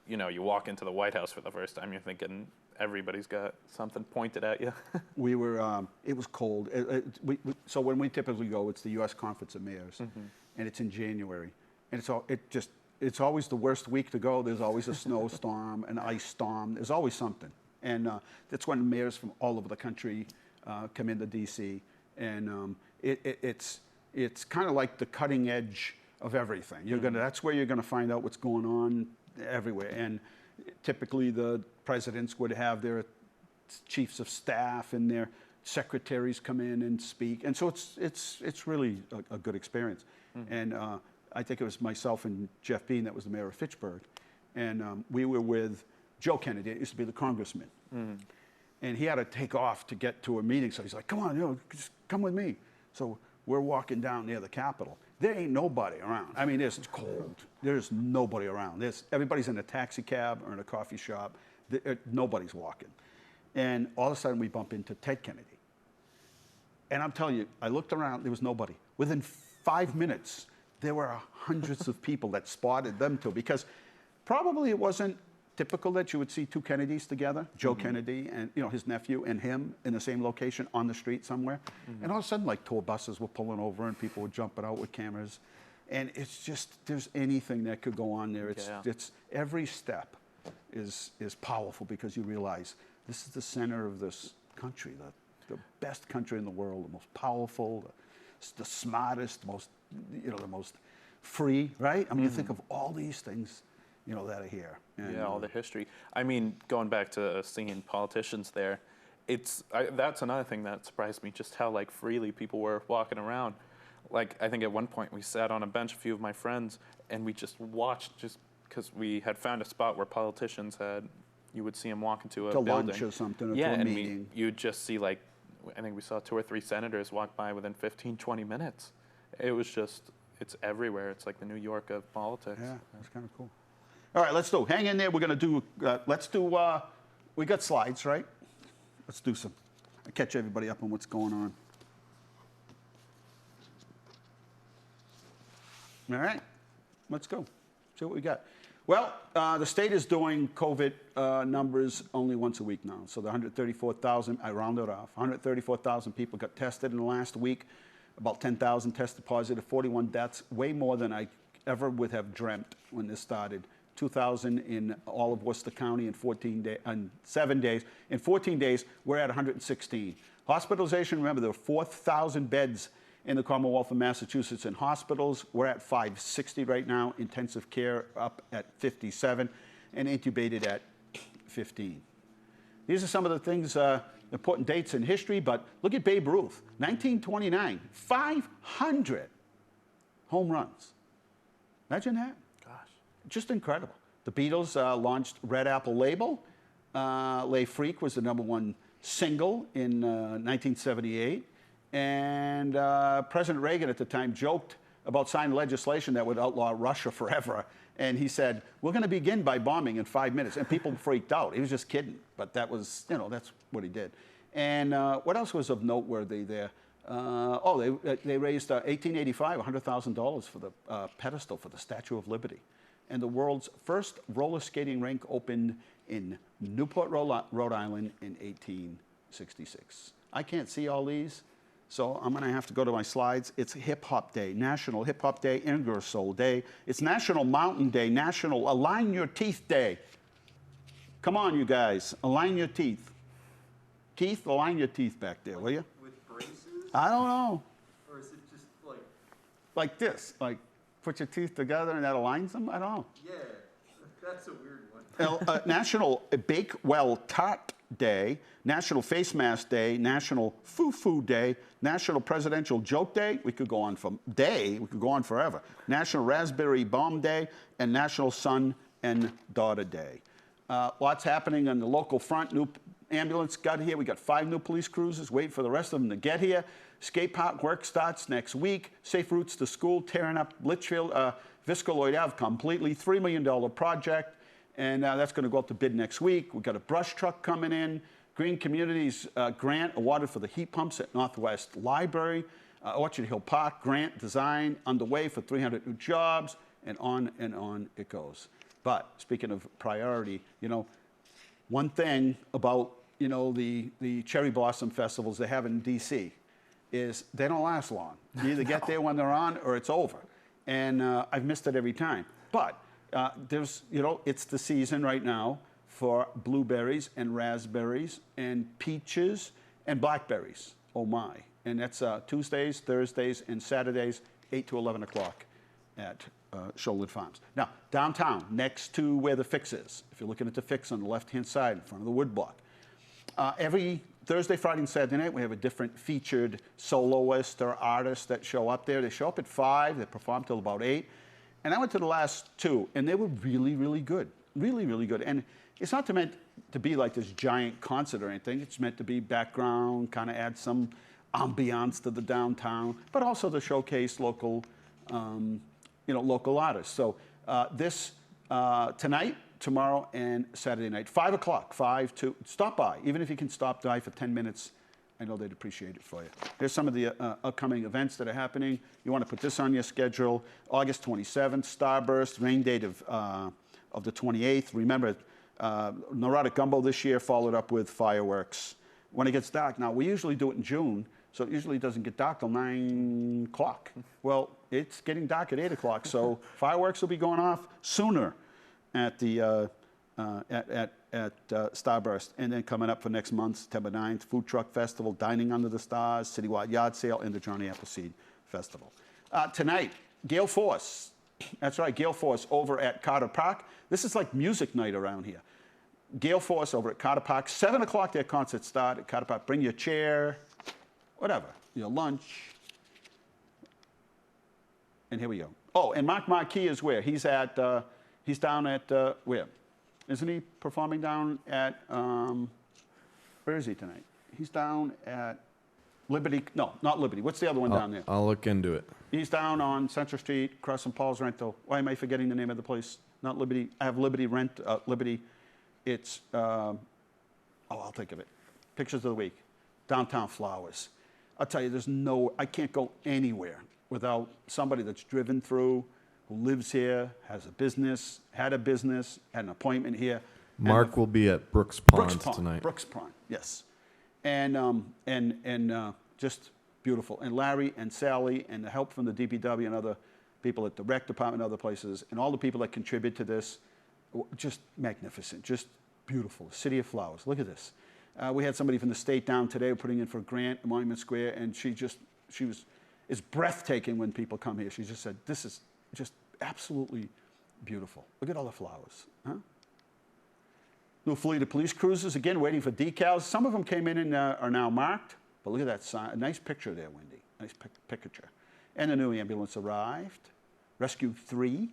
you walk into the White House for the first time, you're thinking everybody's got something pointed at you. we were, it was cold. So when we typically go, it's the U.S. Conference of Mayors, and it's in January, and it's always the worst week to go. There's always a snowstorm, an ice storm. There's always something. And that's when mayors from all over the country come into D.C. And it's kind of like the cutting edge of everything. That's where you're gonna find out what's going on everywhere. And typically the presidents would have their chiefs of staff and their secretaries come in and speak. And so it's really a good experience. And I think it was myself and Jeff Bean that was the mayor of Fitchburg, and we were with Joe Kennedy. It used to be the congressman, and he had to take off to get to a meeting. So he's like, "Come on, just come with me." So we're walking down near the Capitol. There ain't nobody around. I mean, it's cold. There's nobody around. Everybody's in a taxi cab or in a coffee shop. Nobody's walking. And all of a sudden, we bump into Ted Kennedy. And I'm telling you, I looked around. There was nobody. Within 5 minutes, there were hundreds of people that spotted them too, because probably it wasn't typical that you would see two Kennedys together, Joe Kennedy and his nephew and him in the same location on the street somewhere. And all of a sudden, like, tour buses were pulling over and people were jumping out with cameras. And it's just, there's anything that could go on there. It's every step is powerful, because you realize this is the center of this country, the best country in the world, the most powerful, the smartest, the most free, right? I mean, you think of all these things, that are here. And, all the history. I mean, going back to seeing politicians there, that's another thing that surprised me, just how, like, freely people were walking around. Like, I think at one point we sat on a bench, a few of my friends, and we just watched, just because we had found a spot where politicians you would see them walk into a building. lunch or something, or yeah, to a and meeting. you'd just see, like, I think we saw 2 or 3 senators walk by within 15, 20 minutes. It was just, it's everywhere. It's like the New York of politics. Yeah, that's kind of cool. All right, hang in there. We're going to do, we got slides, right? Let's do some. I catch everybody up on what's going on. All right, let's go. See what we got. Well, the state is doing COVID numbers only once a week now. So the 134,000, I rounded off, 134,000 people got tested in the last week. About 10,000 tested positive, 41 deaths, way more than I ever would have dreamt when this started. 2,000 in all of Worcester County in 7 days. In 14 days, we're at 116. Hospitalization, remember, there are 4,000 beds in the Commonwealth of Massachusetts in hospitals. We're at 560 right now. Intensive care up at 57, and intubated at 15. These are some of the things, important dates in history, but look at Babe Ruth, 1929, 500 home runs. Imagine that. Just incredible. The Beatles launched Red Apple Label. Les Freak was the #1 single in 1978. And President Reagan at the time joked about signing legislation that would outlaw Russia forever. And he said, we're going to begin by bombing in 5 minutes. And people freaked out. He was just kidding. But that was, that's what he did. And what else was of noteworthy there? They raised 1885, $100,000 for the pedestal for the Statue of Liberty. And the world's first roller skating rink opened in Newport, Rhode Island in 1866. I can't see all these, so I'm going to have to go to my slides. It's Hip Hop Day, National Hip Hop Day, Ingersoll Day. It's National Mountain Day, National Align Your Teeth Day. Come on, you guys, align your teeth. Keith, align your teeth back there, will you? With braces? I don't know. Or is it just like... Like this, like put your teeth together and that aligns them? I don't know. Yeah, that's a weird one. National Bake Well Tart Day, National Face Mask Day, National Foo-Foo Day, National Presidential Joke Day. We could go on forever. National Raspberry Bomb Day, and National Son and Daughter Day. Lots happening on the local front. New ambulance got here. We got 5 new police cruisers. Waiting for the rest of them to get here. Skate park work starts next week. Safe routes to school, tearing up Litchfield, Viscaloid Ave completely. $3 million project, and that's going to go up to bid next week. We've got a brush truck coming in. Green Communities grant awarded for the heat pumps at Northwest Library. Orchard Hill Park grant design underway for 300 new jobs, and on it goes. But speaking of priority, one thing about the cherry blossom festivals they have in D.C. is they don't last long. You either get there when they're on or it's over. And I've missed it every time. But it's the season right now for blueberries and raspberries and peaches and blackberries. Oh my. And that's Tuesdays, Thursdays, and Saturdays, 8 to 11 o'clock at Shoalwood Farms. Now, downtown, next to where the Fix is, if you're looking at the Fix on the left-hand side in front of the woodblock, every Thursday, Friday, and Saturday night, we have a different featured soloist or artist that show up there. They show up at 5, they perform till about 8. And I went to the last 2, and they were really, really good. Really, really good. And it's not meant to be like this giant concert or anything. It's meant to be background, kind of add some ambiance to the downtown, but also to showcase local, local artists. So tonight, tomorrow, and Saturday night, 5 o'clock, 5 to stop by. Even if you can stop by for 10 minutes, I know they'd appreciate it for you. Here's some of the upcoming events that are happening. You want to put this on your schedule. August 27th, Starburst, rain date of the 28th. Remember, Neurotic Gumbo this year followed up with fireworks. When it gets dark, now we usually do it in June, so it usually doesn't get dark till 9 o'clock. Well, it's getting dark at 8 o'clock, so fireworks will be going off sooner at the Starburst. And then coming up for next month, September 9th, Food Truck Festival, Dining Under the Stars, Citywide Yard Sale, and the Johnny Appleseed Festival. Tonight, Gale Force. That's right, Gale Force over at Carter Park. This is like music night around here. Gale Force over at Carter Park. 7 o'clock, their concert start at Carter Park. Bring your chair, whatever, your lunch. And here we go. Oh, and Mark Marquis is where? He's down at, where? Isn't he performing down at, where is he tonight? He's down at Liberty, no, not Liberty. What's the other one down there? I'll look into it. He's down on Central Street, across from Paul's Rental. Why am I forgetting the name of the place? Not Liberty. I have Liberty Rent, Liberty. It's, I'll think of it. Pictures of the week. Downtown Flowers. I'll tell you, I can't go anywhere without somebody that's driven through, who lives here, has a business, had an appointment here. Mark will be at Brooks Pond tonight. Brooks Pond, yes. And just beautiful. And Larry and Sally and the help from the DPW and other people at the rec department and other places, and all the people that contribute to this, just magnificent, just beautiful. City of Flowers. Look at this. We had somebody from the state down today putting in for a grant at Monument Square, and it's breathtaking when people come here. She just said, this is just absolutely beautiful. Look at all the flowers, huh? New fleet of police cruisers, again, waiting for decals. Some of them came in and are now marked, but look at that sign. A nice picture there, Wendy. Nice picture. And the new ambulance arrived. Rescue 3.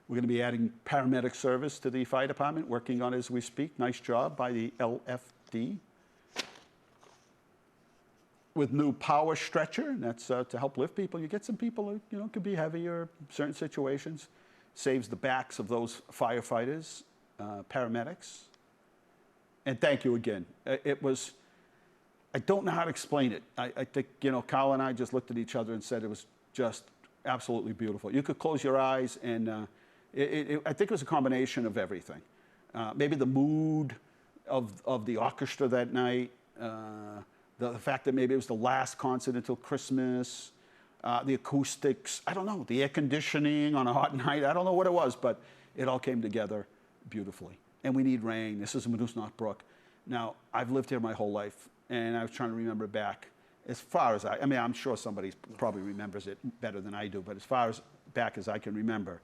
We're going to be adding paramedic service to the fire department, working on it as we speak. Nice job by the LFD. With new power stretcher, and that's to help lift people. You get some people who, could be heavier in certain situations. Saves the backs of those firefighters, paramedics. And thank you again. It was, I don't know how to explain it. I think, Kyle and I just looked at each other and said it was just absolutely beautiful. You could close your eyes and I think it was a combination of everything. Maybe the mood of the orchestra that night, the fact that maybe it was the last concert until Christmas, the acoustics, I don't know, the air conditioning on a hot night, I don't know what it was, but it all came together beautifully. And we need rain. This is Moose-Knock Brook. Now, I've lived here my whole life, and I was trying to remember back as far as I mean, I'm sure somebody probably remembers it better than I do, but as far as back as I can remember,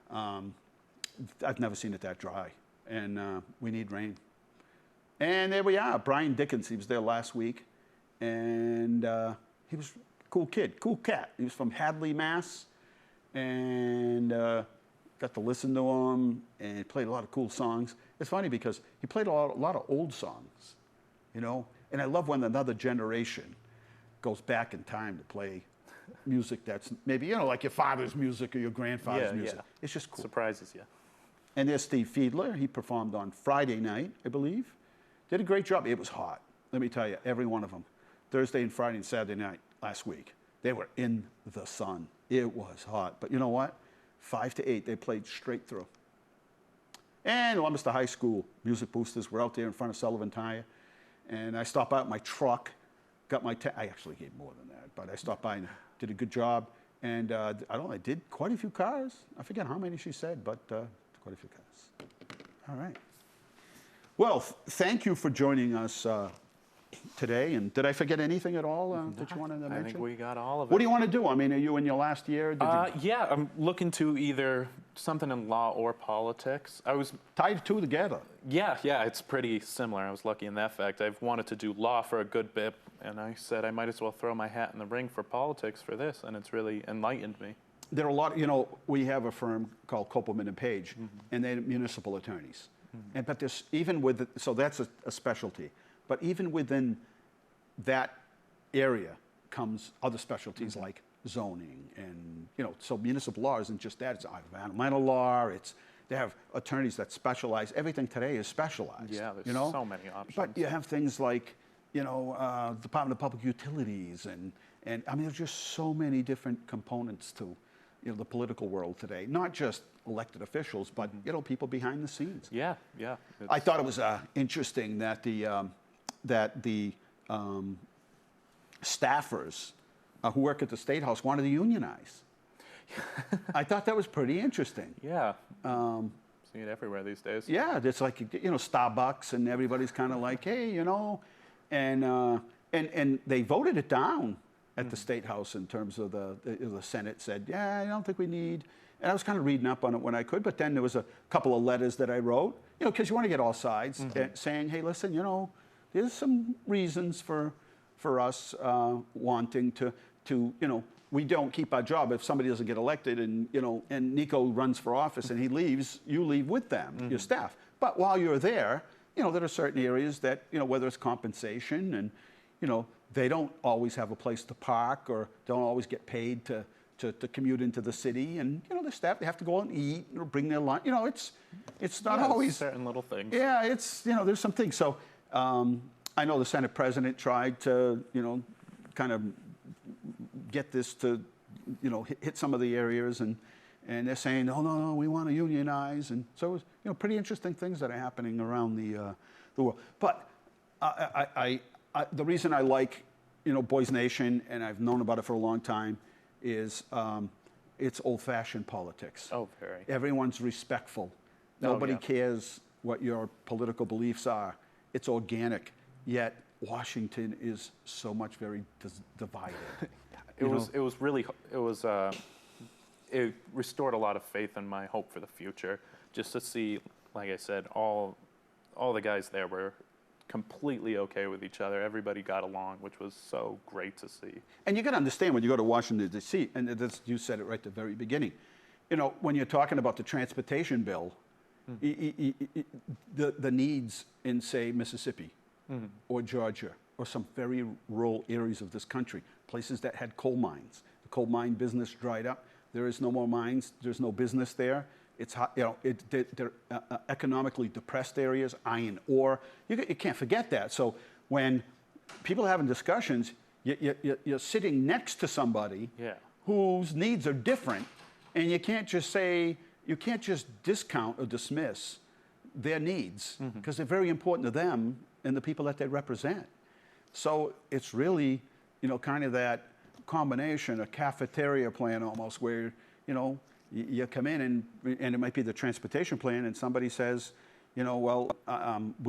I've never seen it that dry, and we need rain. And there we are. Brian Dickens, he was there last week, and he was a cool kid, cool cat. He was from Hadley, Mass, and got to listen to him, and he played a lot of cool songs. It's funny because he played a lot of old songs, and I love when another generation goes back in time to play music that's maybe, like your father's music or your grandfather's music. Yeah. It's just cool. Surprises you. And there's Steve Fiedler. He performed on Friday night, I believe. Did a great job. It was hot. Let me tell you, every one of them. Thursday and Friday and Saturday night last week, they were in the sun. It was hot. But you know what? 5 to 8, they played straight through. And Leominster High School music boosters were out there in front of Sullivan Tire. And I stopped out in my truck, got my I actually gave more than that, but I stopped by and did a good job. And I did quite a few cars. I forget how many she said, but quite a few cars. All right. Well, thank you for joining us today. And did I forget anything at all that you wanted to mention? I think we got all of it. What do you want to do? I mean, are you in your last year? Yeah, I'm looking to either something in law or politics. I was tied two together. Yeah, it's pretty similar. I was lucky in that fact. I've wanted to do law for a good bit, and I said I might as well throw my hat in the ring for politics for this, and it's really enlightened me. There are a lot, we have a firm called Kopelman and Page, and they're municipal attorneys. And but there's even with so that's a specialty. But even within that area comes other specialties like zoning and so municipal law isn't just that. It's environmental law. They have attorneys that specialize. Everything today is specialized. Yeah, there's so many options. But you have things like Department of Public Utilities and I mean there's just so many different components to the political world today. Not just elected officials, but people behind the scenes. Yeah. I thought it was interesting that the staffers who work at the State House wanted to unionize. I thought that was pretty interesting. Yeah. See it everywhere these days. Yeah, it's like Starbucks, and everybody's kind of like, hey, and they voted it down at the State House in terms of the Senate said, yeah, I don't think we need. And I was kind of reading up on it when I could, but then there was a couple of letters that I wrote, because you want to get all sides, saying, hey, listen, there's some reasons for us wanting to we don't keep our job if somebody doesn't get elected and Nico runs for office and he leaves, you leave with them, your staff. But while you're there, there are certain areas that, whether it's compensation and, they don't always have a place to park or don't always get paid to commute into the city, and the staff, they have to go out and eat or bring their lunch. It's not always certain little things. Yeah, it's there's some things. So I know the Senate president tried to kind of get this to hit some of the areas, and and they're saying, no, no, no, we want to unionize. And so it was, pretty interesting things that are happening around the world. But the reason I like, Boys Nation, and I've known about it for a long time, is it's old-fashioned politics. Oh, very. Everyone's respectful. Oh, Nobody yeah. cares what your political beliefs are. It's organic. Yet Washington is so much very divided. It restored a lot of faith in my hope for the future. Just to see, like I said, all the guys there were completely okay with each other. Everybody got along, which was so great to see. And you got to understand when you go to Washington, D.C., and you said it right at the very beginning, when you're talking about the transportation bill, the needs in, say, Mississippi or Georgia or some very rural areas of this country, places that had coal mines. The coal mine business dried up. There is no more mines. There's no business there. It's they're economically depressed areas, iron ore. You can't forget that. So when people are having discussions, you're sitting next to somebody whose needs are different, and you can't just discount or dismiss their needs because they're very important to them and the people that they represent. So it's really, kind of that combination, a cafeteria plan almost, where, you come in and it might be the transportation plan, and somebody says, we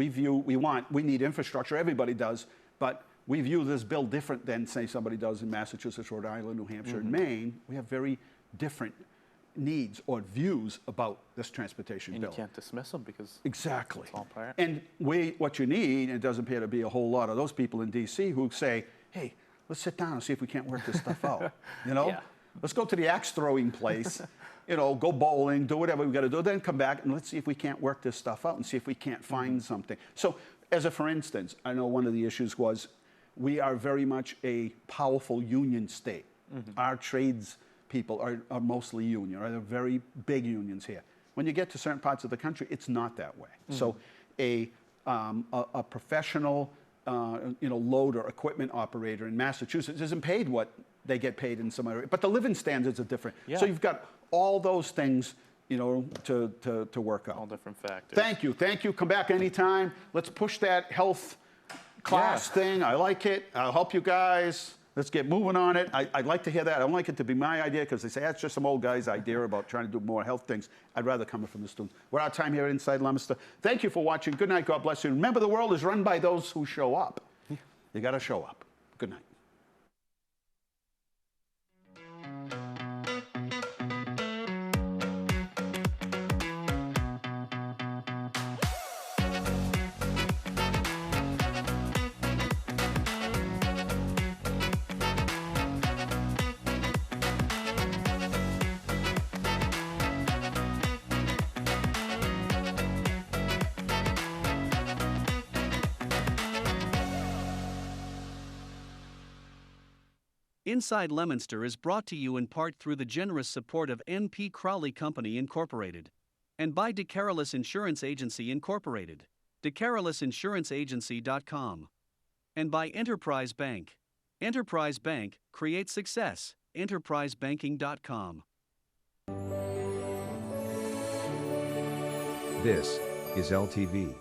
need infrastructure, everybody does, but we view this bill different than, say, somebody does in Massachusetts, Rhode Island, New Hampshire, and Maine. We have very different needs or views about this transportation bill. And you can't dismiss them because exactly. It's all part. And what you need, and it doesn't appear to be a whole lot of those people in D.C. who say, hey, let's sit down and see if we can't work this stuff out. Yeah. Let's go to the axe throwing place, go bowling, do whatever we got to do, then come back and let's see if we can't work this stuff out and see if we can't find something. So, for instance, I know one of the issues was we are very much a powerful union state. Our trades people are mostly union, or they're very big unions here. When you get to certain parts of the country, it's not that way. So a professional load or equipment operator in Massachusetts isn't paid what they get paid in some area, but the living standards are different. Yeah. So you've got all those things, to work out. All different factors. Thank you. Come back anytime. Let's push that health class thing. I like it. I'll help you guys. Let's get moving on it. I'd like to hear that. I don't like it to be my idea because they say that's just some old guy's idea about trying to do more health things. I'd rather come from the students. We're out of time here at Inside Leominster. Thank you for watching. Good night. God bless you. Remember, the world is run by those who show up. You got to show up. Good night. Inside Leominster is brought to you in part through the generous support of N.P. Crowley Company Incorporated and by DeCarolis Insurance Agency Incorporated, DeCarolisInsuranceAgency.com, and by Enterprise Bank. Enterprise Bank creates success. EnterpriseBanking.com. This is LTV.